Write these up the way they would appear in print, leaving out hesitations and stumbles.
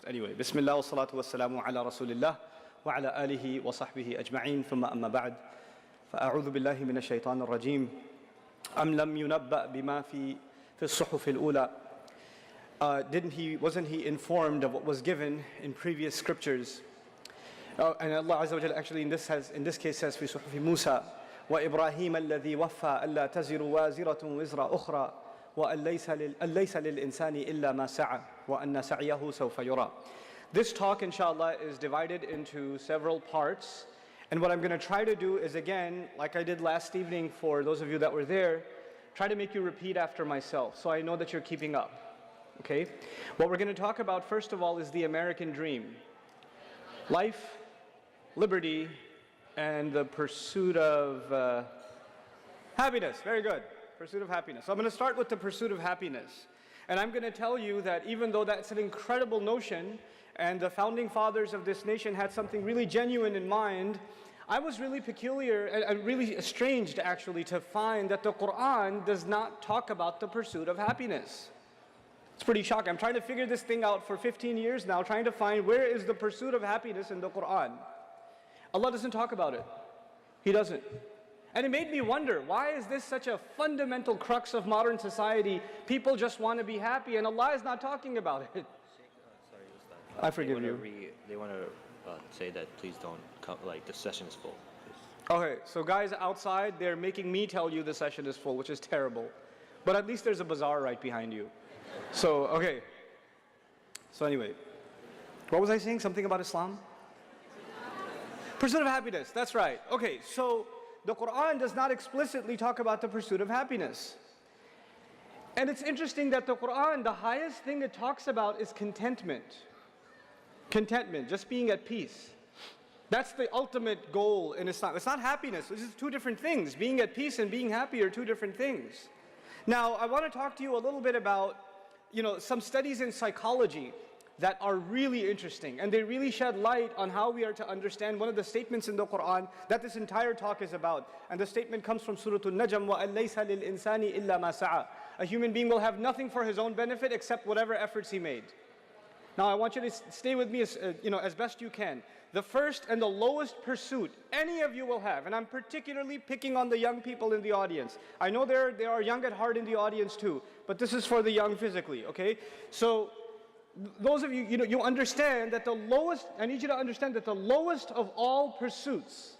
first. Anyway, Bismillah wa salatu wa salamu ala Rasulillah wa ala alihi wa sahbihi ajma'in, thumma amma ba'd. فأعوذ بالله من الشيطان الرجيم أم لم ينبأ بما في الصحف الأولى. Wasn't he informed of what was given in previous scriptures? And Allah Azza wa Jalla actually in this case says في صحف موسى وإبراهيم الذي وفى ألا تزر وازرة وزر أخرى وأن ليس للإنسان إلا ما سعى وأن سعيه سوف يرى. This talk inshallah is divided into several parts, and what I'm going to try to do is, again, like I did last evening for those of you that were there, try to make you repeat after myself so I know that you're keeping up. Okay? What we're going to talk about first of all is the American dream. Life, liberty, and the pursuit of happiness. Very good. Pursuit of happiness. So I'm going to start with the pursuit of happiness. And I'm going to tell you that even though that's an incredible notion, and the founding fathers of this nation had something really genuine in mind, I was really peculiar and really estranged actually to find that the Quran does not talk about the pursuit of happiness. It's pretty shocking. I'm trying to figure this thing out for 15 years now, trying to find where is the pursuit of happiness in the Quran. Allah doesn't talk about it. He doesn't. And it made me wonder, why is this such a fundamental crux of modern society? People just want to be happy and Allah is not talking about it. Sorry, Ustad. I forgive you. They want to say that please don't come, like the session is full. Okay, so guys outside, they're making me tell you the session is full, which is terrible. But at least there's a bazaar right behind you. So, okay. So anyway, what was I saying? Something about Islam? Pursuit of happiness, that's right. Okay, so the Quran does not explicitly talk about the pursuit of happiness. And it's interesting that the Quran, the highest thing it talks about is contentment. Contentment, just being at peace. That's the ultimate goal in Islam. It's not happiness, it's just two different things. Being at peace and being happy are two different things. Now, I want to talk to you a little bit about, some studies in psychology that are really interesting, and they really shed light on how we are to understand one of the statements in the Quran that this entire talk is about. And the statement comes from Surah An-Najm, وَأَن لَيْسَ لِلْإِنسَانِ إِلَّا مَا سَعَى. A human being will have nothing for his own benefit except whatever efforts he made. Now I want you to stay with me as best you can. The first and the lowest pursuit any of you will have, and I'm particularly picking on the young people in the audience. I know there are young at heart in the audience too, but this is for the young physically, okay? So those of you, you understand that the lowest, I need you to understand that the lowest of all pursuits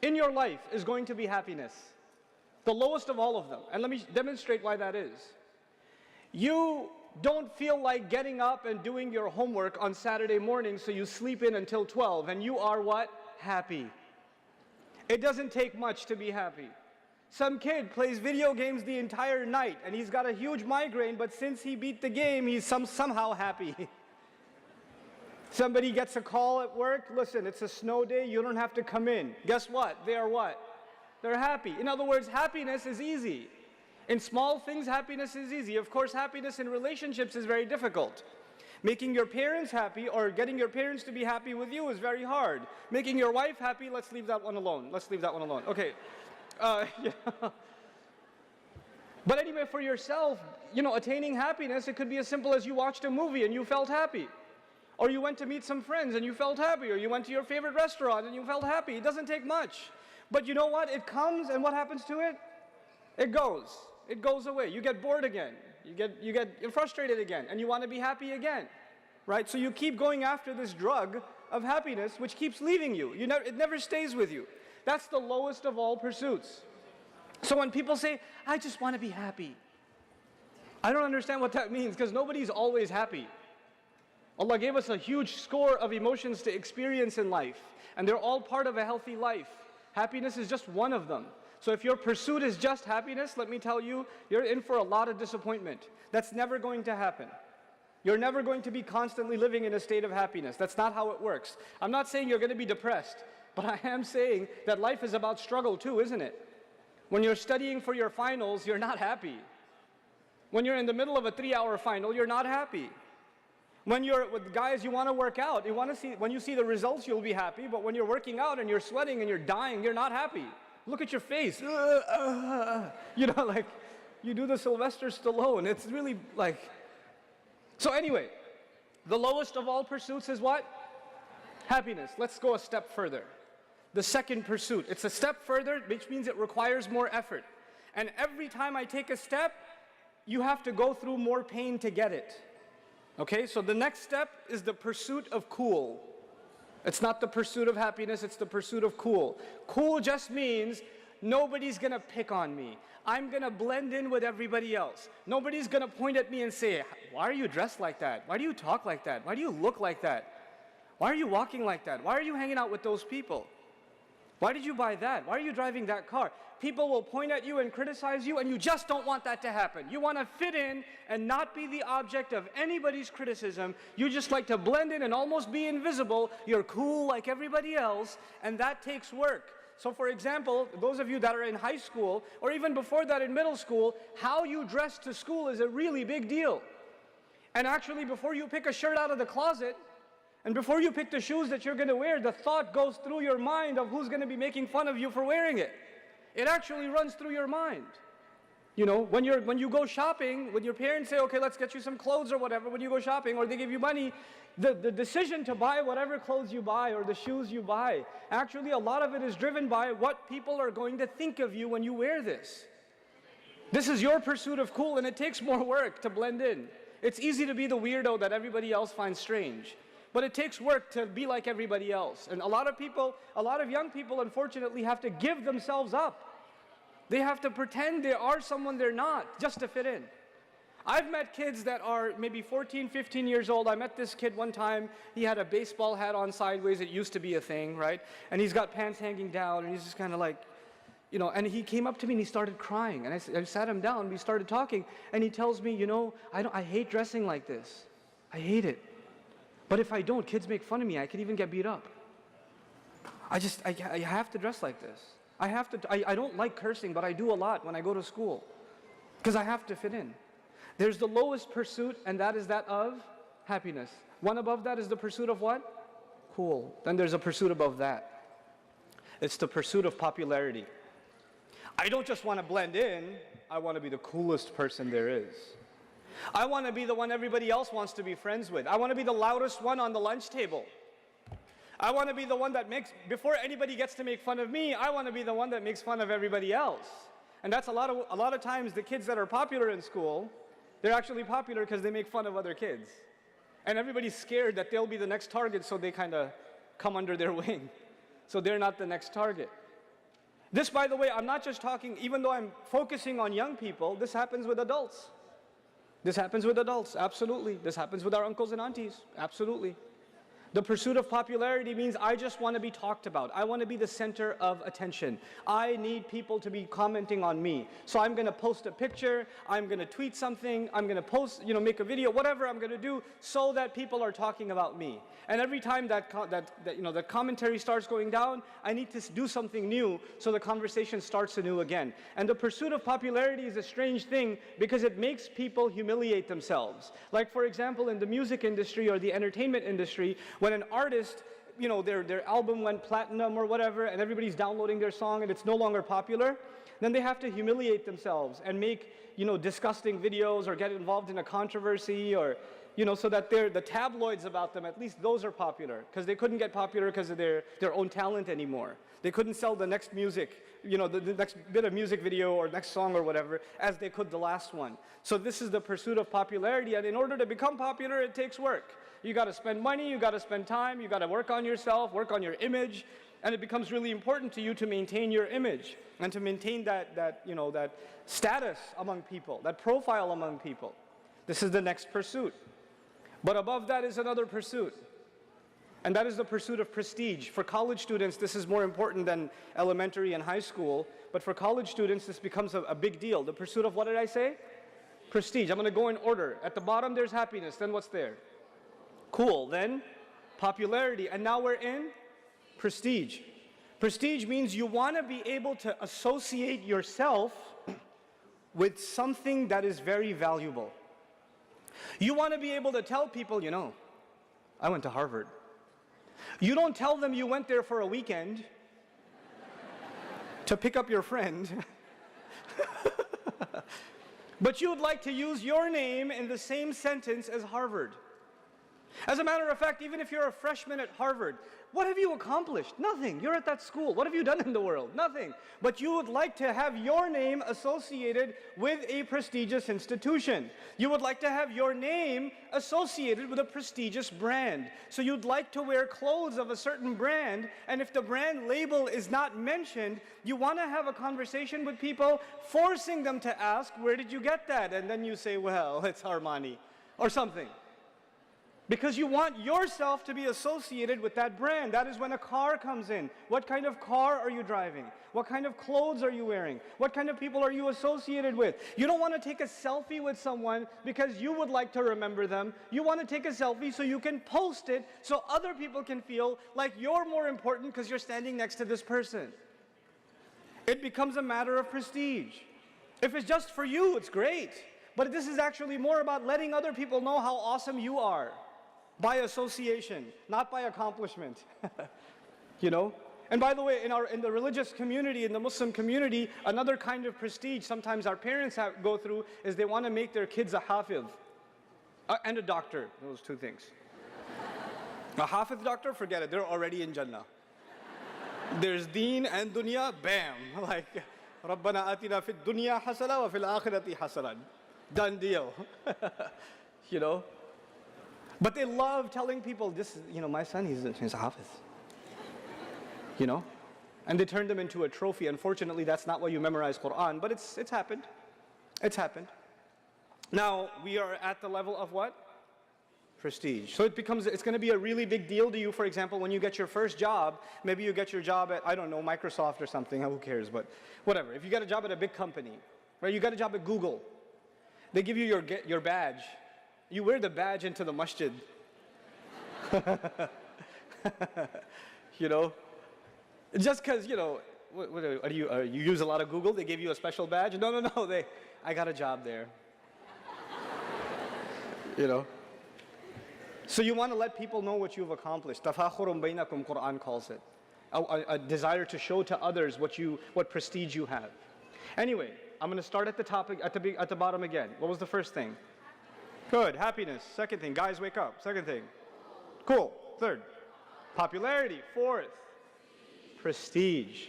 in your life is going to be happiness. The lowest of all of them. And let me demonstrate why that is. You don't feel like getting up and doing your homework on Saturday morning, so you sleep in until 12, and you are what? Happy. It doesn't take much to be happy. Some kid plays video games the entire night and he's got a huge migraine, but since he beat the game, he's somehow happy. Somebody gets a call at work, listen, it's a snow day, you don't have to come in. Guess what? They are what? They're happy. In other words, happiness is easy. In small things, happiness is easy. Of course, happiness in relationships is very difficult. Making your parents happy or getting your parents to be happy with you is very hard. Making your wife happy, let's leave that one alone. Let's leave that one alone. Okay. But anyway, for yourself, attaining happiness, it could be as simple as you watched a movie and you felt happy. Or you went to meet some friends and you felt happy. Or you went to your favorite restaurant and you felt happy. It doesn't take much. But you know what? It comes, and what happens to it? It goes. It goes away. You get bored again. You get frustrated again. And you want to be happy again. Right? So you keep going after this drug of happiness, which keeps leaving you. It never stays with you. That's the lowest of all pursuits. So when people say, I just want to be happy, I don't understand what that means, because nobody's always happy. Allah gave us a huge score of emotions to experience in life, and they're all part of a healthy life. Happiness is just one of them. So if your pursuit is just happiness, let me tell you, you're in for a lot of disappointment. That's never going to happen. You're never going to be constantly living in a state of happiness. That's not how it works. I'm not saying you're going to be depressed. But I am saying that life is about struggle too, isn't it? When you're studying for your finals, you're not happy. When you're in the middle of a 3-hour final, you're not happy. When you're with guys you want to work out, when you see the results, you'll be happy. But when you're working out and you're sweating and you're dying, you're not happy. Look at your face. Like you do the Sylvester Stallone. It's really like... So anyway, The lowest of all pursuits is what? Happiness. Let's go a step further. The second pursuit. It's a step further, which means it requires more effort. And every time I take a step, you have to go through more pain to get it. Okay, so the next step is the pursuit of cool. It's not the pursuit of happiness, it's the pursuit of cool. Cool just means nobody's gonna pick on me. I'm gonna blend in with everybody else. Nobody's gonna point at me and say, why are you dressed like that? Why do you talk like that? Why do you look like that? Why are you walking like that? Why are you hanging out with those people? Why did you buy that? Why are you driving that car? People will point at you and criticize you, and you just don't want that to happen. You want to fit in and not be the object of anybody's criticism. You just like to blend in and almost be invisible. You're cool like everybody else, and that takes work. So for example, those of you that are in high school, or even before that in middle school, how you dress to school is a really big deal. And actually, before you pick a shirt out of the closet, and before you pick the shoes that you're going to wear, the thought goes through your mind of who's going to be making fun of you for wearing it. It actually runs through your mind. You know, when you go shopping, when your parents say, okay, let's get you some clothes or whatever, when you go shopping or they give you money, the decision to buy whatever clothes you buy or the shoes you buy, actually a lot of it is driven by what people are going to think of you when you wear this. This is your pursuit of cool, and it takes more work to blend in. It's easy to be the weirdo that everybody else finds strange. But it takes work to be like everybody else. And a lot of young people, unfortunately, have to give themselves up. They have to pretend they are someone they're not, just to fit in. I've met kids that are maybe 14, 15 years old. I met this kid one time. He had a baseball hat on sideways. It used to be a thing, right? And he's got pants hanging down, and he's just kind of like, you know, and he came up to me and he started crying. And I sat him down, we started talking, and he tells me, you know, I hate dressing like this. I hate it. But if I don't, kids make fun of me. I could even get beat up. I have to dress like this. I don't like cursing, but I do a lot when I go to school. Because I have to fit in. There's the lowest pursuit, and that is that of happiness. One above that is the pursuit of what? Cool. Then there's a pursuit above that. It's the pursuit of popularity. I don't just want to blend in. I want to be the coolest person there is. I want to be the one everybody else wants to be friends with. I want to be the loudest one on the lunch table. I want to be the one that before anybody gets to make fun of me, I want to be the one that makes fun of everybody else. And that's a lot of times the kids that are popular in school, they're actually popular because they make fun of other kids. And everybody's scared that they'll be the next target, so they kind of come under their wing. So they're not the next target. This, by the way, I'm not just talking, even though I'm focusing on young people, this happens with adults. This happens with adults, absolutely. This happens with our uncles and aunties, absolutely. The pursuit of popularity means I just want to be talked about. I want to be the center of attention. I need people to be commenting on me. So I'm going to post a picture, I'm going to tweet something, I'm going to post, make a video, whatever I'm going to do so that people are talking about me. And every time that commentary starts going down, I need to do something new so the conversation starts anew again. And the pursuit of popularity is a strange thing because it makes people humiliate themselves. Like for example, in the music industry or the entertainment industry, when an artist, their album went platinum or whatever, and everybody's downloading their song and it's no longer popular, then they have to humiliate themselves and make, disgusting videos or get involved in a controversy or, so that the tabloids about them, at least those are popular, because they couldn't get popular because of their own talent anymore. They couldn't sell the next music, the next bit of music video or next song or whatever, as they could the last one. So this is the pursuit of popularity, and in order to become popular, it takes work. You got to spend money, you got to spend time, you got to work on yourself, work on your image, and it becomes really important to you to maintain your image and to maintain that status among people, that profile among people. This is the next pursuit. But above that is another pursuit, and that is the pursuit of prestige. For college students, this is more important than elementary and high school, but for college students, this becomes a big deal. The pursuit of, what did I say? Prestige. I'm going to go in order. At the bottom, there's happiness. Then what's there? Cool. Then popularity. And now we're in prestige. Prestige means you want to be able to associate yourself with something that is very valuable. You want to be able to tell people, I went to Harvard. You don't tell them you went there for a weekend to pick up your friend. But you'd like to use your name in the same sentence as Harvard. As a matter of fact, even if you're a freshman at Harvard, what have you accomplished? Nothing. You're at that school. What have you done in the world? Nothing. But you would like to have your name associated with a prestigious institution. You would like to have your name associated with a prestigious brand. So you'd like to wear clothes of a certain brand, and if the brand label is not mentioned, you want to have a conversation with people, forcing them to ask, where did you get that? And then you say, well, it's Armani, or something. Because you want yourself to be associated with that brand. That is when a car comes in. What kind of car are you driving? What kind of clothes are you wearing? What kind of people are you associated with? You don't want to take a selfie with someone because you would like to remember them. You want to take a selfie so you can post it so other people can feel like you're more important because you're standing next to this person. It becomes a matter of prestige. If it's just for you, it's great. But this is actually more about letting other people know how awesome you are. By association, not by accomplishment. You know? And by the way, in the religious community, in the Muslim community, another kind of prestige sometimes our parents go through is they want to make their kids a hafiz and a doctor. Those two things. A hafiz doctor, forget it. They're already in Jannah. There's deen and dunya, bam. Like, رَبَّنَا آتِنَا فِي الدُّنْيَا حَسَنًا وَفِي الْآخِرَةِ حَسَنًا. Done deal. You know? But they love telling people, this, my son, he's a hafiz. You know? And they turn them into a trophy. Unfortunately, that's not why you memorize Quran, but it's happened. It's happened. Now, we are at the level of what? Prestige. So it's going to be a really big deal to you, for example, when you get your first job. Maybe you get your job at, I don't know, Microsoft or something, who cares, but whatever. If you get a job at a big company, right? You got a job at Google. They give you your badge. You wear the badge into the masjid. You know? Just because, what you use a lot of Google, they give you a special badge? No, I got a job there. You know? So you want to let people know what you've accomplished. Tafakhurun bainakum, Quran calls it. A desire to show to others what prestige you have. Anyway, I'm going to start at the topic, at the bottom again. What was the first thing? Good, happiness. Second thing, guys, wake up. Second thing, cool. Third, popularity. Fourth, prestige.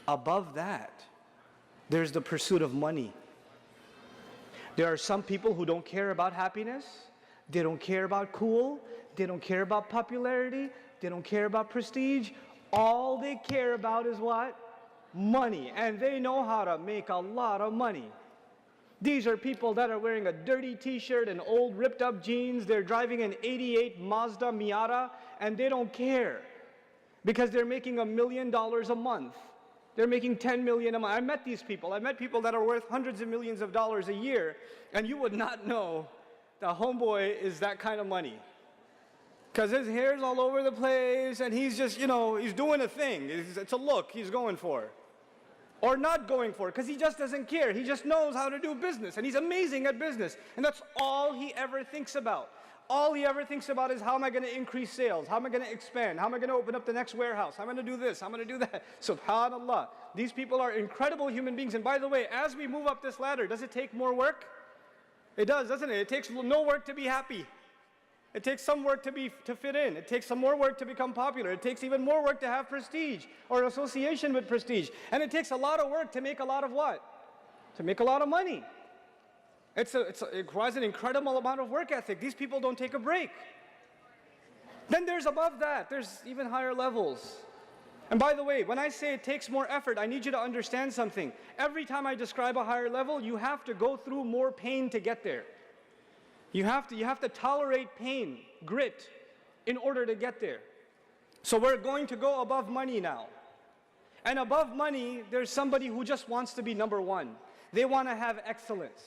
Above that, there's the pursuit of money. There are some people who don't care about happiness. They don't care about cool. They don't care about popularity. They don't care about prestige. All they care about is what? Money. And they know how to make a lot of money. These are people that are wearing a dirty t-shirt and old ripped up jeans. They're driving an 88 Mazda Miata and they don't care because they're making $1 million a month. They're making 10 million a month. I met these people. I met people that are worth hundreds of millions of dollars a year, and you would not know the homeboy is that kind of money. Because his hair's all over the place and he's just, he's doing a thing. It's a look he's going for. Or not going for it, because he just doesn't care. He just knows how to do business, and he's amazing at business. And that's all he ever thinks about. All he ever thinks about is, how am I going to increase sales? How am I going to expand? How am I going to open up the next warehouse? How am I going to do this? How am I going to do that? SubhanAllah. These people are incredible human beings. And by the way, as we move up this ladder, does it take more work? It does, doesn't it? It takes no work to be happy. It takes some work to fit in. It takes some more work to become popular. It takes even more work to have prestige or association with prestige. And it takes a lot of work to make a lot of what? To make a lot of money. It requires an incredible amount of work ethic. These people don't take a break. Then there's above that. There's even higher levels. And by the way, when I say it takes more effort, I need you to understand something. Every time I describe a higher level, you have to go through more pain to get there. You have to tolerate pain, grit, in order to get there. So we're going to go above money now. And above money, there's somebody who just wants to be number one. They want to have excellence.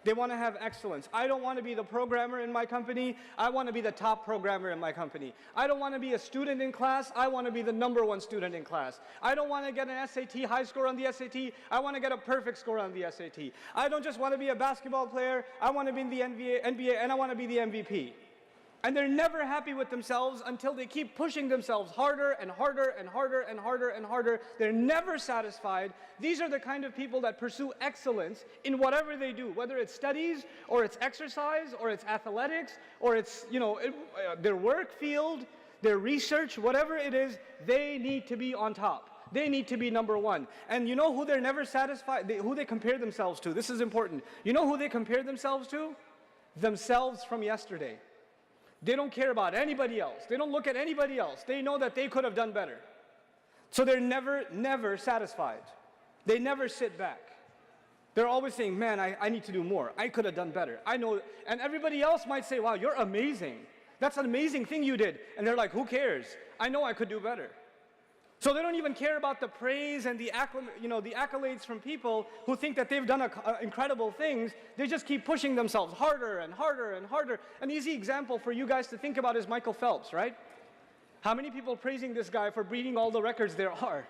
They want to have excellence. I don't want to be the programmer in my company. I want to be the top programmer in my company. I don't want to be a student in class. I want to be the number one student in class. I don't want to get an SAT high score on the SAT. I want to get a perfect score on the SAT. I don't just want to be a basketball player. I want to be in the NBA and I want to be the MVP. And they're never happy with themselves until they keep pushing themselves harder and harder and harder and harder and harder. They're never satisfied. These are the kind of people that pursue excellence in whatever they do, whether it's studies or it's exercise or it's athletics or it's, their work field, their research, whatever it is, they need to be on top. They need to be number one. And you know who they're never satisfied, who they compare themselves to? This is important. You know who they compare themselves to? Themselves from yesterday. They don't care about anybody else. They don't look at anybody else. They know that they could have done better. So they're never satisfied. They never sit back. They're always saying, man, I need to do more. I could have done better. I know. And everybody else might say, wow, you're amazing. That's an amazing thing you did. And they're like, who cares? I know I could do better. So they don't even care about the praise and the accolades from people who think that they've done incredible things. They just keep pushing themselves harder and harder and harder. An easy example for you guys to think about is Michael Phelps, right? How many people praising this guy for beating all the records there are?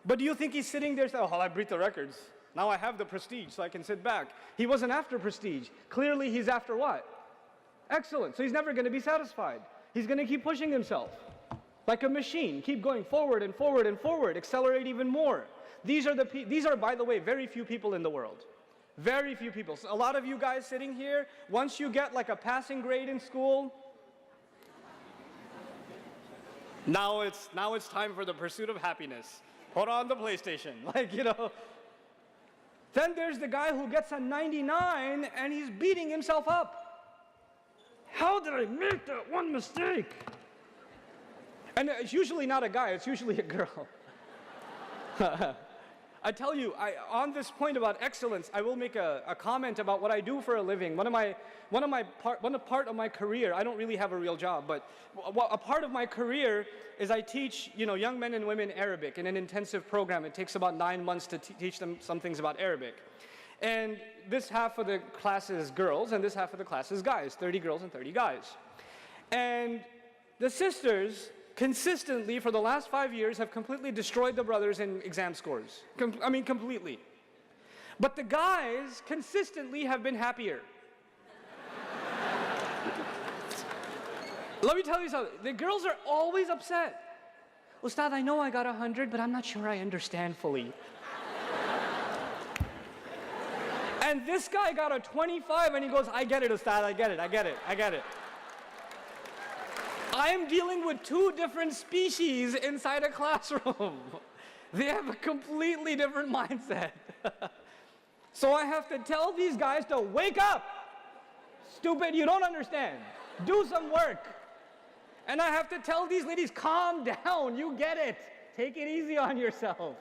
But do you think he's sitting there saying, oh, I beat the records. Now I have the prestige, so I can sit back. He wasn't after prestige. Clearly, he's after what? Excellence. So he's never going to be satisfied. He's going to keep pushing himself. Like a machine, keep going forward and forward and forward, accelerate even more. These are, by the way, very few people in the world. Very few people. So a lot of you guys sitting here, once you get like a passing grade in school, now it's time for the pursuit of happiness. Put on the PlayStation, Then there's the guy who gets a 99 and he's beating himself up. How did I make that one mistake? And it's usually not a guy, it's usually a girl. I tell you, on this point about excellence, I will make a comment about what I do for a living. One part of my career, I don't really have a real job, but a part of my career is I teach, young men and women Arabic in an intensive program. It takes about 9 months to teach them some things about Arabic. And this half of the class is girls, and this half of the class is guys, 30 girls and 30 guys. And the sisters consistently, for the last 5 years, have completely destroyed the brothers in exam scores. Completely. But the guys consistently have been happier. Let me tell you something. The girls are always upset. Ustad, I know I got 100, but I'm not sure I understand fully. And this guy got a 25, and he goes, I get it, Ustad, I get it. I am dealing with two different species inside a classroom. They have a completely different mindset. So I have to tell these guys to wake up. Stupid, you don't understand. Do some work. And I have to tell these ladies, calm down, you get it. Take it easy on yourself.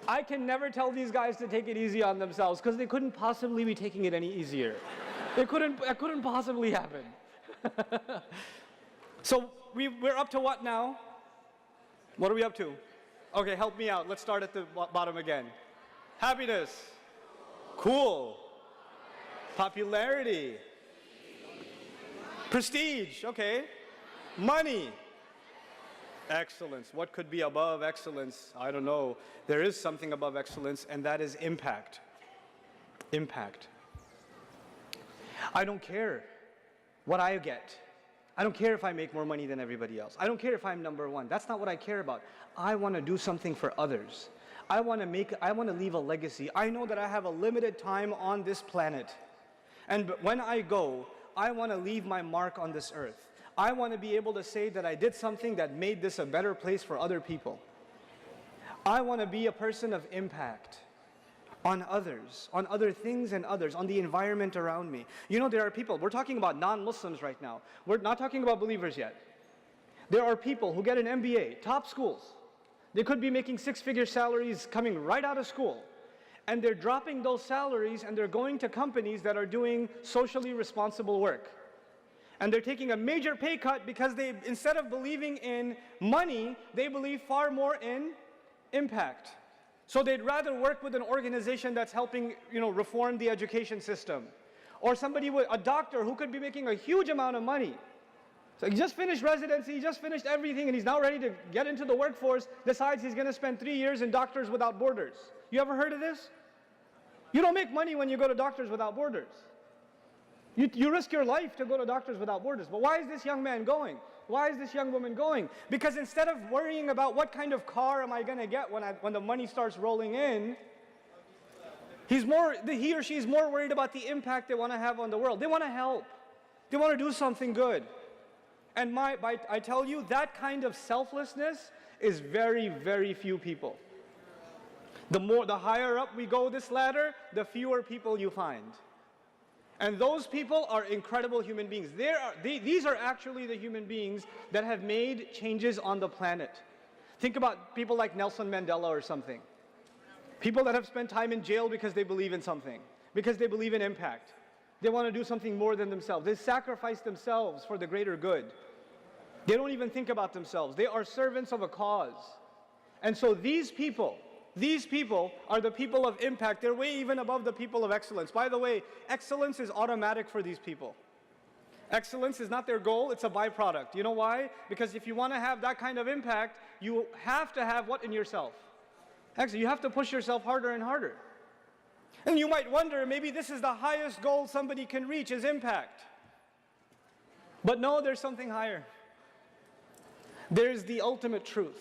I can never tell these guys to take it easy on themselves because they couldn't possibly be taking it any easier. It couldn't possibly happen. So we're up to what now? What are we up to? Okay, help me out. Let's start at the bottom again. Happiness. Cool. Popularity. Prestige. Okay. Money. Excellence. What could be above excellence? I don't know. There is something above excellence, and that is impact. Impact. I don't care what I get. I don't care if I make more money than everybody else. I don't care if I'm number one. That's not what I care about. I want to do something for others. I want to leave a legacy. I know that I have a limited time on this planet. And when I go, I want to leave my mark on this earth. I want to be able to say that I did something that made this a better place for other people. I want to be a person of impact on others, on other things and others, on the environment around me. There are people, we're talking about non-Muslims right now. We're not talking about believers yet. There are people who get an MBA, top schools. They could be making six-figure salaries coming right out of school. And they're dropping those salaries and they're going to companies that are doing socially responsible work. And they're taking a major pay cut because they, instead of believing in money, they believe far more in impact. So they'd rather work with an organization that's helping, reform the education system. Or a doctor who could be making a huge amount of money. So he just finished residency, he just finished everything, and he's now ready to get into the workforce, decides he's going to spend 3 years in Doctors Without Borders. You ever heard of this? You don't make money when you go to Doctors Without Borders. You risk your life to go to Doctors Without Borders. But why is this young man going? Why is this young woman going? Because instead of worrying about what kind of car am I going to get when the money starts rolling in, he or she is more worried about the impact they want to have on the world. They want to help. They want to do something good. And I tell you, that kind of selflessness is very, very few people. The higher up we go this ladder, the fewer people you find. And those people are incredible human beings. These are actually the human beings that have made changes on the planet. Think about people like Nelson Mandela or something. People that have spent time in jail because they believe in something, because they believe in impact. They want to do something more than themselves. They sacrifice themselves for the greater good. They don't even think about themselves. They are servants of a cause. And so these people are the people of impact. They're way even above the people of excellence. By the way, excellence is automatic for these people. Excellence is not their goal, it's a byproduct. You know why? Because if you want to have that kind of impact, you have to have what in yourself? Actually, you have to push yourself harder and harder. And you might wonder, maybe this is the highest goal somebody can reach, is impact. But no, there's something higher. There's the ultimate truth.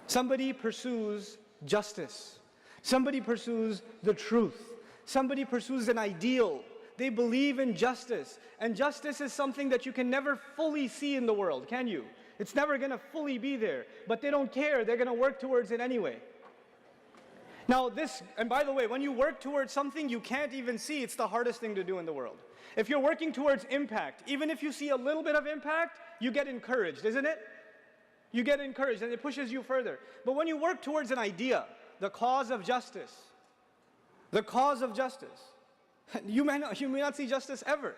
Somebody pursues justice. Somebody pursues the truth. Somebody pursues an ideal. They believe in justice. And justice is something that you can never fully see in the world, can you? It's never going to fully be there. But they don't care. They're going to work towards it anyway. Now and by the way, when you work towards something you can't even see, it's the hardest thing to do in the world. If you're working towards impact, even if you see a little bit of impact, you get encouraged, isn't it? You get encouraged and it pushes you further. But when you work towards an idea, the cause of justice, you may not see justice ever.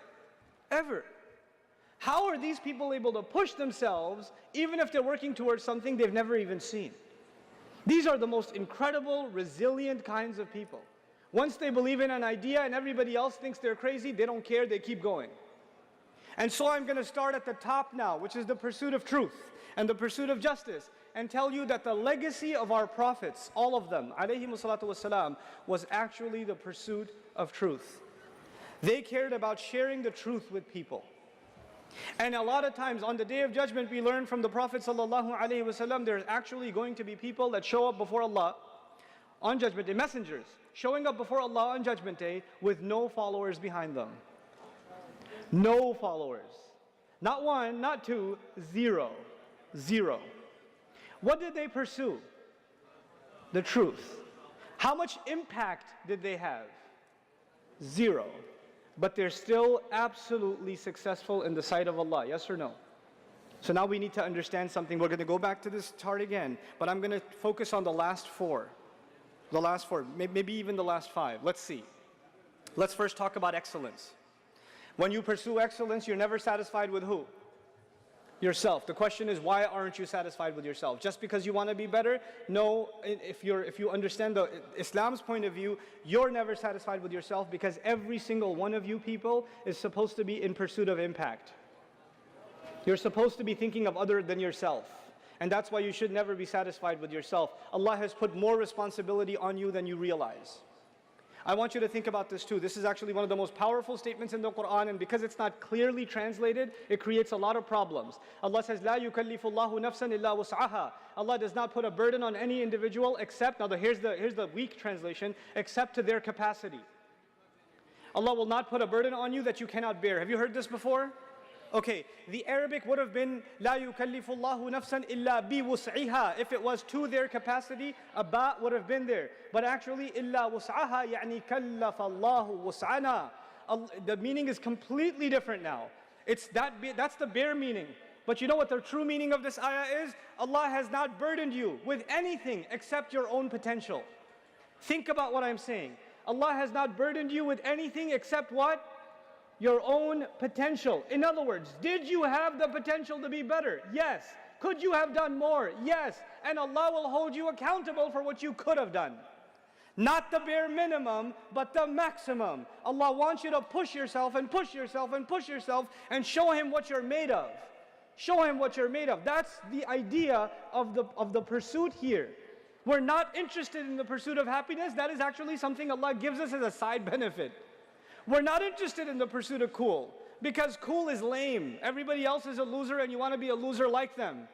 How are these people able to push themselves even if they're working towards something they've never even seen? These are the most incredible, resilient kinds of people. Once they believe in an idea and everybody else thinks they're crazy, they don't care, they keep going. And so I'm going to start at the top now, which is the pursuit of truth and the pursuit of justice, and tell you that the legacy of our prophets, all of them, alayhimu salatu wassalam, was actually the pursuit of truth. They cared about sharing the truth with people. And a lot of times on the Day of Judgment we learn from the Prophet sallallahu alaihi wasallam, there's actually going to be people that show up before Allah on Judgment Day, messengers, showing up before Allah on Judgment Day with no followers behind them. No followers. Not one, not two, zero. Zero. What did they pursue? The truth. How much impact did they have? Zero. But they're still absolutely successful in the sight of Allah, yes or no? So now we need to understand something. We're going to go back to this chart again, but I'm going to focus on the last four. The last four, maybe even the last five. Let's see. Let's first talk about excellence. When you pursue excellence, you're never satisfied with who? Yourself. The question is, why aren't you satisfied with yourself? Just because you want to be better? No, if you understand Islam's point of view, you're never satisfied with yourself because every single one of you people is supposed to be in pursuit of impact. You're supposed to be thinking of other than yourself. And that's why you should never be satisfied with yourself. Allah has put more responsibility on you than you realize. I want you to think about this too. This is actually one of the most powerful statements in the Quran, and because it's not clearly translated, it creates a lot of problems. Allah says, "La yukallifullahu nafsan illa wus'aha." Allah does not put a burden on any individual except, now here's the weak translation, except to their capacity. Allah will not put a burden on you that you cannot bear. Have you heard this before? Okay, the Arabic would have been "La yukallifullahu nafsan illa bi wus'iha." If it was to their capacity, a ba would have been there. But actually, "illa wus'aha" yani kallafallahu wus'ana. The meaning is completely different now. That's the bare meaning. But you know what the true meaning of this ayah is? Allah has not burdened you with anything except your own potential. Think about what I'm saying. Allah has not burdened you with anything except what? Your own potential. In other words, did you have the potential to be better? Yes. Could you have done more? Yes. And Allah will hold you accountable for what you could have done. Not the bare minimum, but the maximum. Allah wants you to push yourself and push yourself and push yourself and show Him what you're made of. Show Him what you're made of. That's the idea of the pursuit here. We're not interested in the pursuit of happiness. That is actually something Allah gives us as a side benefit. We're not interested in the pursuit of cool, because cool is lame. Everybody else is a loser and you want to be a loser like them.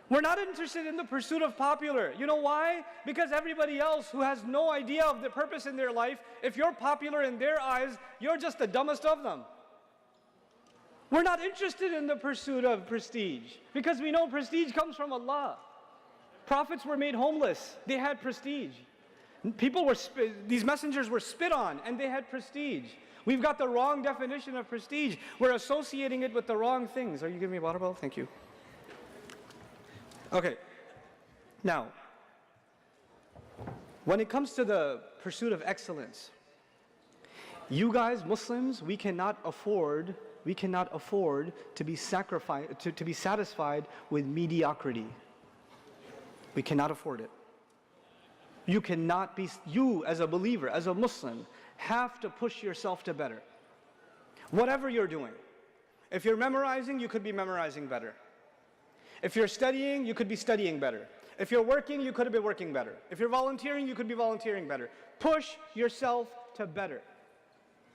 We're not interested in the pursuit of popular. You know why? Because everybody else who has no idea of the purpose in their life, if you're popular in their eyes, you're just the dumbest of them. We're not interested in the pursuit of prestige, because we know prestige comes from Allah. Prophets were made homeless. They had prestige. These messengers were spit on and they had prestige. We've got the wrong definition of prestige. We're associating it with the wrong things. Are you giving me a water bottle? Thank you. Okay. Now, when it comes to the pursuit of excellence, you guys, Muslims, we cannot afford to be satisfied with mediocrity. We cannot afford it. You as a believer, as a Muslim, have to push yourself to better. Whatever you're doing. If you're memorizing, you could be memorizing better. If you're studying, you could be studying better. If you're working, you could have been working better. If you're volunteering, you could be volunteering better. Push yourself to better.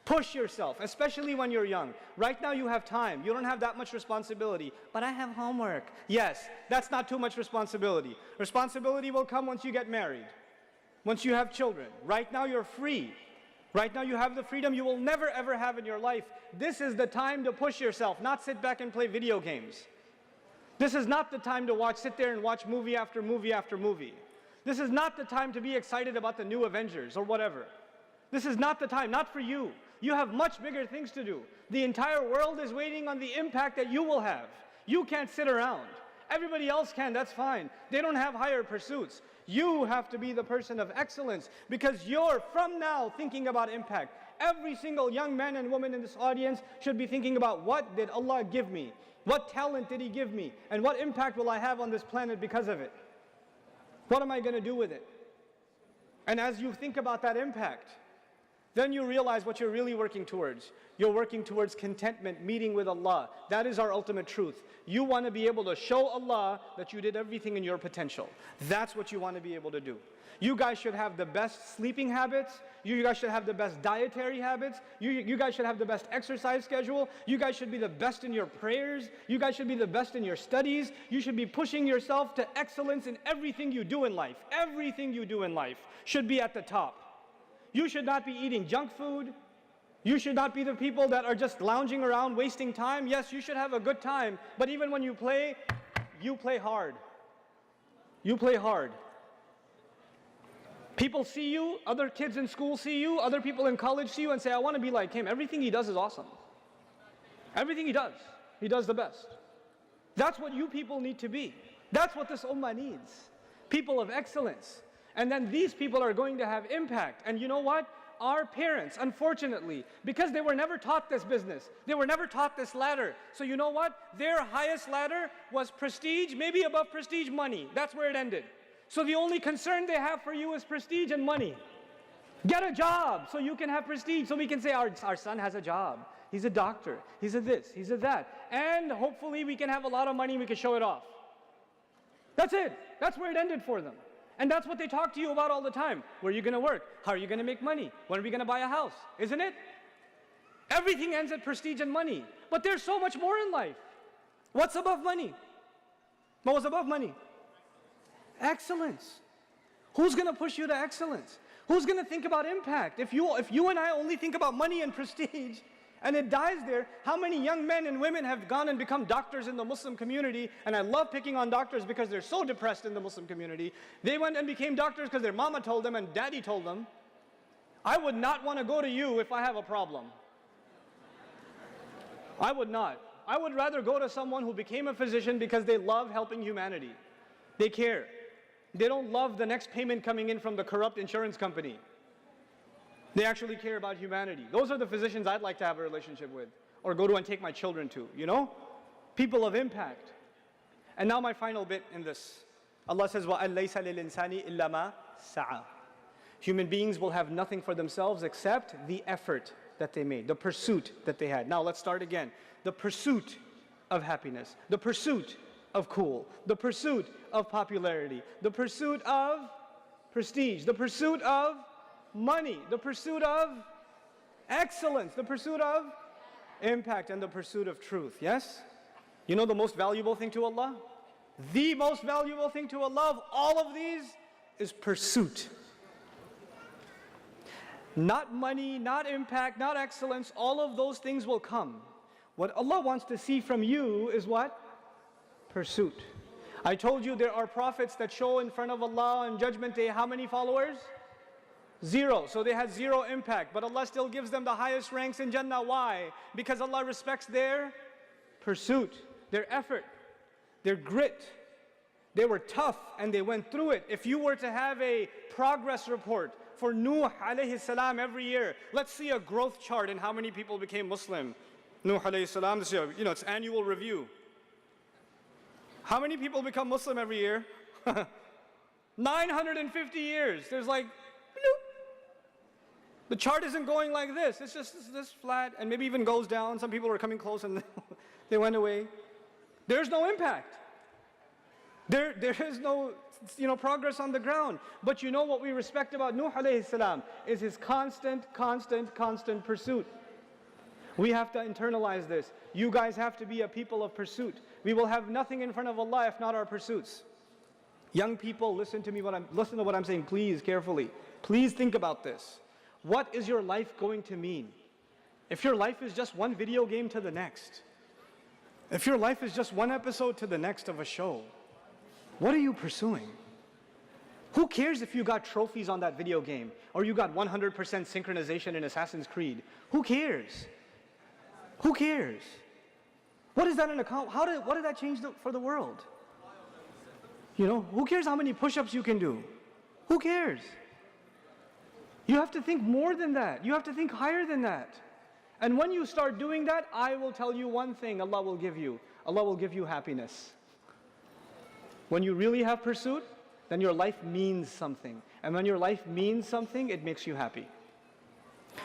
Push yourself, especially when you're young. Right now you have time. You don't have that much responsibility. But I have homework. Yes, that's not too much responsibility. Responsibility will come once you get married. Once you have children. Right now you're free. Right now you have the freedom you will never ever have in your life. This is the time to push yourself, not sit back and play video games. This is not the time to sit there and watch movie after movie after movie. This is not the time to be excited about the new Avengers or whatever. This is not the time, not for you. You have much bigger things to do. The entire world is waiting on the impact that you will have. You can't sit around. Everybody else can, that's fine. They don't have higher pursuits. You have to be the person of excellence, because you're from now thinking about impact. Every single young man and woman in this audience should be thinking about, what did Allah give me? What talent did He give me? And what impact will I have on this planet because of it? What am I going to do with it? And as you think about that impact, then you realize what you're really working towards. You're working towards contentment, meeting with Allah. That is our ultimate truth. You want to be able to show Allah that you did everything in your potential. That's what you want to be able to do. You guys should have the best sleeping habits. You guys should have the best dietary habits. You guys should have the best exercise schedule. You guys should be the best in your prayers. You guys should be the best in your studies. You should be pushing yourself to excellence in everything you do in life. Everything you do in life should be at the top. You should not be eating junk food. You should not be the people that are just lounging around wasting time. Yes, you should have a good time, but even when you play hard. You play hard. People see you, other kids in school see you, other people in college see you and say, I want to be like him. Everything he does is awesome. Everything he does the best. That's what you people need to be. That's what this ummah needs. People of excellence. And then these people are going to have impact. And you know what? Our parents, unfortunately, because they were never taught this business, they were never taught this ladder. So you know what? Their highest ladder was prestige, maybe above prestige, money. That's where it ended. So the only concern they have for you is prestige and money. Get a job so you can have prestige, so we can say our son has a job. He's a doctor. He's a this. He's a that. And hopefully we can have a lot of money and we can show it off. That's it. That's where it ended for them. And that's what they talk to you about all the time. Where are you going to work? How are you going to make money? When are we going to buy a house? Isn't it? Everything ends at prestige and money. But there's so much more in life. What's above money? What was above money? Excellence. Who's going to push you to excellence? Who's going to think about impact? If you and I only think about money and prestige, and it dies there, how many young men and women have gone and become doctors in the Muslim community? And I love picking on doctors because they're so depressed in the Muslim community. They went and became doctors because their mama told them and daddy told them. I would not want to go to you if I have a problem. I would not. I would rather go to someone who became a physician because they love helping humanity. They care. They don't love the next payment coming in from the corrupt insurance company. They actually care about humanity. Those are the physicians I'd like to have a relationship with, or go to and take my children to, you know? People of impact. And now my final bit in this. Allah says, وَأَن لَيْسَ لِلْإِنسَانِ إِلَّا مَا سَعَى. Human beings will have nothing for themselves except the effort that they made, the pursuit that they had. Now let's start again. The pursuit of happiness, the pursuit of cool, the pursuit of popularity, the pursuit of prestige, the pursuit of money, the pursuit of Excellence, the pursuit of impact and the pursuit of truth. Yes? You know the most valuable thing to Allah? The most valuable thing to Allah of all of these is pursuit. Not money, not impact, not excellence, all of those things will come. What Allah wants to see from you is what? Pursuit. I told you there are prophets that show in front of Allah on Judgment Day how many followers? 0. So they had 0 impact, but Allah still gives them the highest ranks in Jannah. Why? Because Allah respects their pursuit, their effort, their grit. They were tough and they went through it. If you were to have a progress report for Nuh alayhi salam every year, let's see a growth chart in how many people became Muslim. Nuh alayhi salam, this year, it's annual review. How many people become Muslim every year? 950 years. There's like, bloop. The chart isn't going like this. It's just this flat and maybe even goes down. Some people are coming close and they went away. There's no impact. There is no progress on the ground. But you know what we respect about Nuh alayhi salam is his constant pursuit. We have to internalize this. You guys have to be a people of pursuit. We will have nothing in front of Allah if not our pursuits. Young people, listen to what I'm saying, please, carefully. Please think about this. What is your life going to mean? If your life is just one video game to the next, if your life is just one episode to the next of a show, what are you pursuing? Who cares if you got trophies on that video game or you got 100% synchronization in Assassin's Creed? Who cares? Who cares? What is that an account? What did that change for the world? Who cares how many push-ups you can do? Who cares? You have to think more than that. You have to think higher than that. And when you start doing that, I will tell you one thing Allah will give you. Allah will give you happiness. When you really have pursuit, then your life means something. And when your life means something, it makes you happy.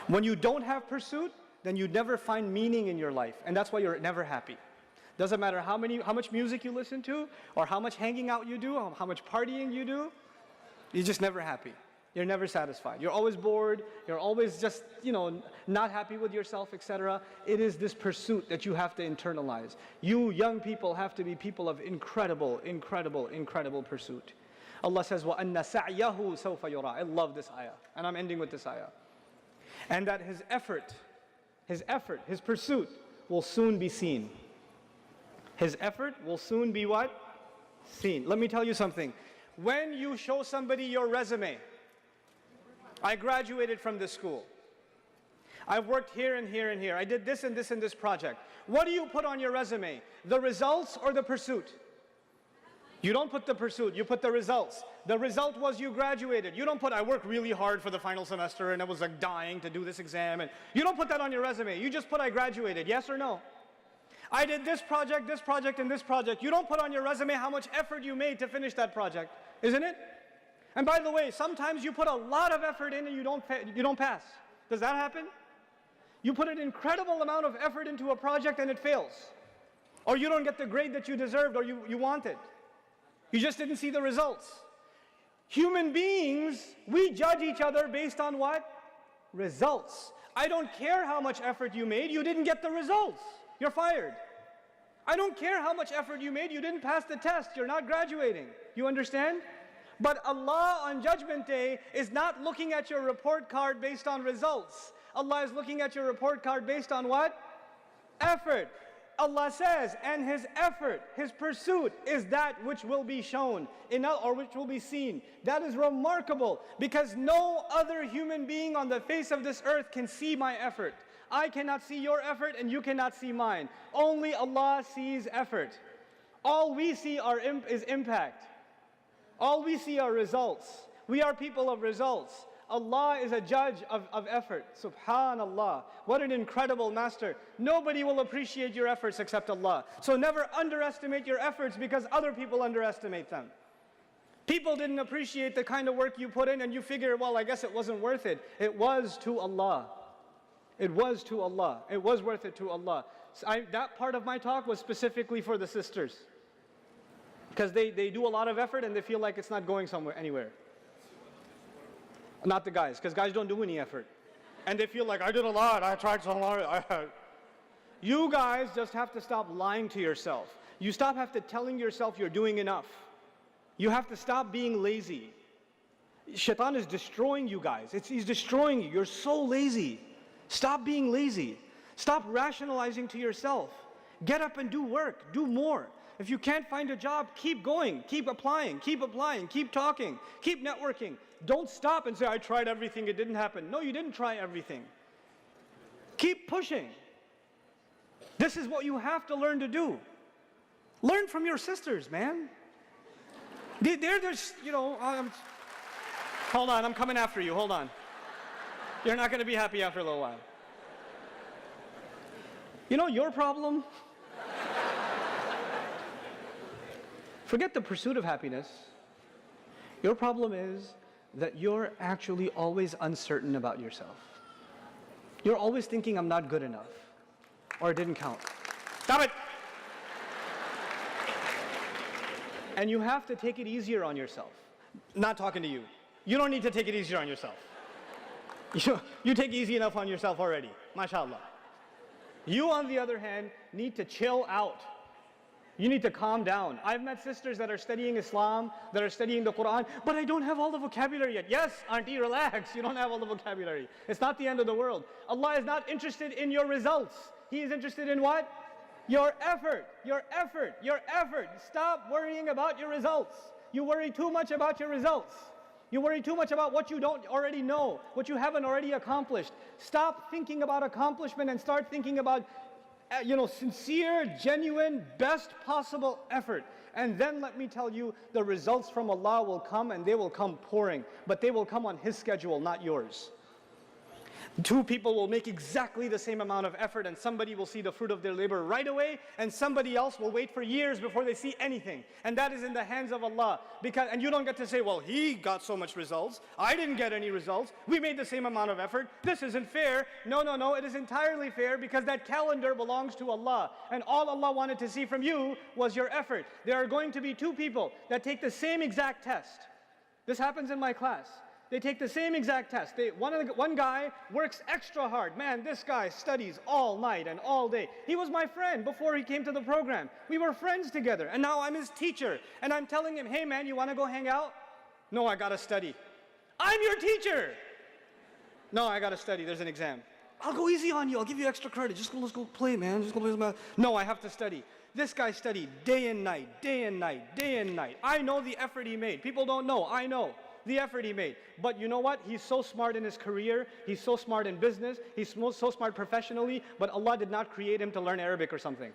When you don't have pursuit, then you never find meaning in your life. And that's why you're never happy. Doesn't matter how much music you listen to, or how much hanging out you do, or how much partying you do, you're just never happy. You're never satisfied. You're always bored. You're always just, not happy with yourself, etc. It is this pursuit that you have to internalize. You young people have to be people of incredible pursuit. Allah says, وَأَنَّ سَعْيَهُ سَوْفَ يُرَى. I love this ayah. And I'm ending with this ayah. And that his effort, his pursuit will soon be seen. His effort will soon be what? Seen. Let me tell you something. When you show somebody your resume, I graduated from this school. I've worked here and here and here. I did this and this and this project. What do you put on your resume? The results or the pursuit? You don't put the pursuit, you put the results. The result was you graduated. You don't put, I worked really hard for the final semester and I was like dying to do this exam. And you don't put that on your resume. You just put, I graduated. Yes or no? I did this project, and this project. You don't put on your resume how much effort you made to finish that project, isn't it? And by the way, sometimes you put a lot of effort in and you don't pass. Does that happen? You put an incredible amount of effort into a project and it fails. Or you don't get the grade that you deserved or you wanted. You just didn't see the results. Human beings, we judge each other based on what? Results. I don't care how much effort you made, you didn't get the results. You're fired. I don't care how much effort you made, you didn't pass the test, you're not graduating. You understand? But Allah on Judgment Day is not looking at your report card based on results. Allah is looking at your report card based on what? Effort. Allah says, and his effort, his pursuit is that which will be shown, or which will be seen. That is remarkable because no other human being on the face of this earth can see my effort. I cannot see your effort and you cannot see mine. Only Allah sees effort. All we see is impact. All we see are results. We are people of results. Allah is a judge of effort. Subhanallah. What an incredible master. Nobody will appreciate your efforts except Allah. So never underestimate your efforts because other people underestimate them. People didn't appreciate the kind of work you put in and you figure, well, I guess it wasn't worth it. It was to Allah. It was to Allah. It was worth it to Allah. So that part of my talk was specifically for the sisters. Because they do a lot of effort and they feel like it's not going anywhere. Not the guys, because guys don't do any effort. And they feel like, I did a lot, I tried so hard. You guys just have to stop lying to yourself. You have to telling yourself you're doing enough. You have to stop being lazy. Shaitan is destroying you guys. He's destroying you. You're so lazy. Stop being lazy. Stop rationalizing to yourself. Get up and do work. Do more. If you can't find a job, keep going. Keep applying. Keep talking. Keep networking. Don't stop and say, I tried everything, it didn't happen. No, you didn't try everything. Keep pushing. This is what you have to learn to do. Learn from your sisters, man. They're just, hold on, I'm coming after you, hold on. You're not going to be happy after a little while. You know your problem? Forget the pursuit of happiness. Your problem is that you're actually always uncertain about yourself. You're always thinking, I'm not good enough, or it didn't count. Stop it! And you have to take it easier on yourself. Not talking to you. You don't need to take it easier on yourself. You take easy enough on yourself already, mashallah. You, on the other hand, need to chill out. You need to calm down. I've met sisters that are studying Islam, that are studying the Quran, but I don't have all the vocabulary yet. Yes, auntie, relax. You don't have all the vocabulary. It's not the end of the world. Allah is not interested in your results. He is interested in what? Your effort. Stop worrying about your results. You worry too much about your results. You worry too much about what you don't already know, what you haven't already accomplished. Stop thinking about accomplishment and start thinking about sincere, genuine, best possible effort. And then let me tell you, the results from Allah will come, and they will come pouring, but they will come on His schedule, not yours. Two people will make exactly the same amount of effort, and somebody will see the fruit of their labor right away, and somebody else will wait for years before they see anything. And that is in the hands of Allah. And you don't get to say, well, he got so much results, I didn't get any results, we made the same amount of effort, this isn't fair. No, it is entirely fair, because that calendar belongs to Allah, and all Allah wanted to see from you was your effort. There are going to be two people that take the same exact test. This happens in my class. They take the same exact test. One guy works extra hard. Man, this guy studies all night and all day. He was my friend before he came to the program. We were friends together, and now I'm his teacher. And I'm telling him, hey man, you want to go hang out? No, I got to study. I'm your teacher. No, I got to study. There's an exam. I'll go easy on you. I'll give you extra credit. Let's go play, man. Just go play some math. No, I have to study. This guy studied day and night. I know the effort he made. People don't know. I know the effort he made. But you know what? He's so smart in his career. He's so smart in business. He's so smart professionally. But Allah did not create him to learn Arabic or something.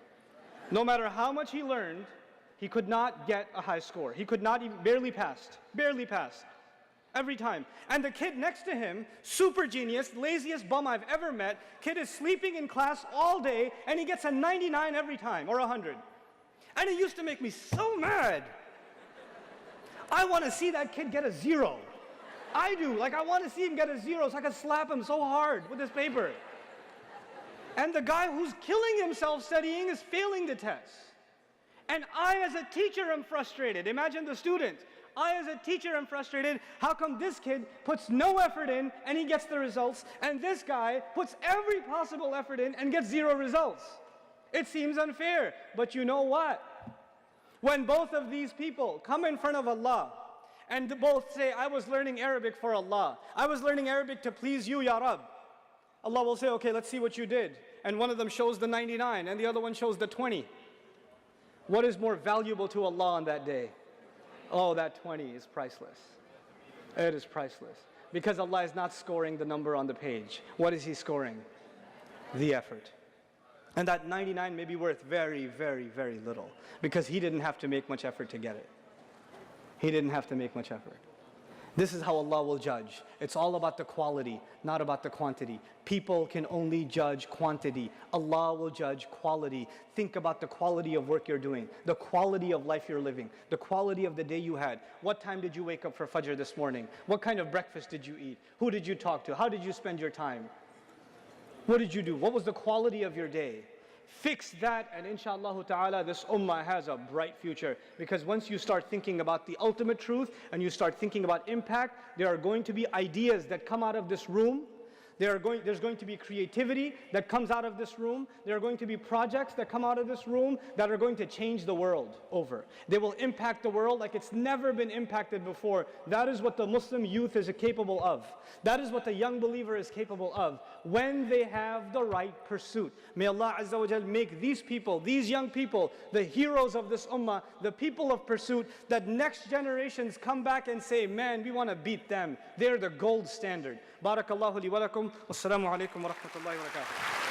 No matter how much he learned, he could not get a high score. He could not even, barely passed. Every time. And the kid next to him, super genius, laziest bum I've ever met, kid is sleeping in class all day, and he gets a 99 every time, or 100. And it used to make me so mad. I want to see that kid get a 0. I do. I want to see him get a 0 so I can slap him so hard with this paper. And the guy who's killing himself studying is failing the test. And I, as a teacher, am frustrated. Imagine the student. I, as a teacher, am frustrated. How come this kid puts no effort in and he gets the results, and this guy puts every possible effort in and gets 0 results? It seems unfair. But you know what? When both of these people come in front of Allah and both say, I was learning Arabic for Allah, I was learning Arabic to please you, Ya Rab, Allah will say, okay, let's see what you did. And one of them shows the 99 and the other one shows the 20. What is more valuable to Allah on that day? Oh, that 20 is priceless. It is priceless. Because Allah is not scoring the number on the page. What is He scoring? The effort. And that 99 may be worth very, very, very little, because he didn't have to make much effort to get it. He didn't have to make much effort. This is how Allah will judge. It's all about the quality, not about the quantity. People can only judge quantity. Allah will judge quality. Think about the quality of work you're doing, the quality of life you're living, the quality of the day you had. What time did you wake up for Fajr this morning? What kind of breakfast did you eat? Who did you talk to? How did you spend your time? What did you do? What was the quality of your day? Fix that, and inshallah ta'ala, this ummah has a bright future. Because once you start thinking about the ultimate truth and you start thinking about impact, there are going to be ideas that come out of this room There's going to be creativity that comes out of this room. There are going to be projects that come out of this room that are going to change the world over. They will impact the world like it's never been impacted before. That is what the Muslim youth is capable of. That is what the young believer is capable of when they have the right pursuit. May Allah Azza wa Jal make these people, these young people, the heroes of this ummah, the people of pursuit, that next generations come back and say, man, we want to beat them. They're the gold standard. Barakallahu li wa lakum. Wassalamu alaikum wa rahmatullahi wa barakatuh.